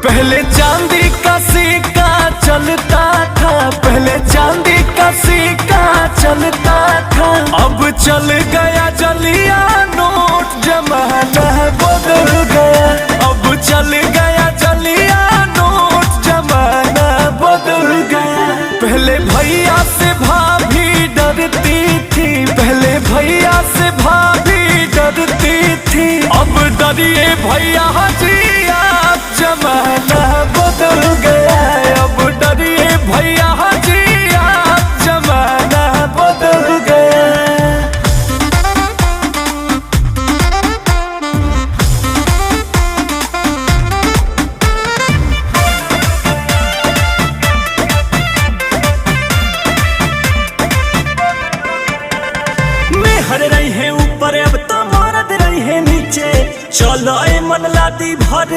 पहले चांदी का सिक्का चलता था, पहले चांदी का सिक्का चलता था, अब चल गया जलिया नोट, जमाना बदल गया। अब चल गया जलिया नोट, जमाना बदल गया। पहले भैया से भाभी डरती थी, पहले भैया से भाभी डरती थी, अब डरिए भैया जी आप, जमाना बदल गया। अब डरिए भैया जी आप, जमाना बदल गया। हर रही है ऊपर अब तो मरद रही है नीचे, चलो मन लादी भर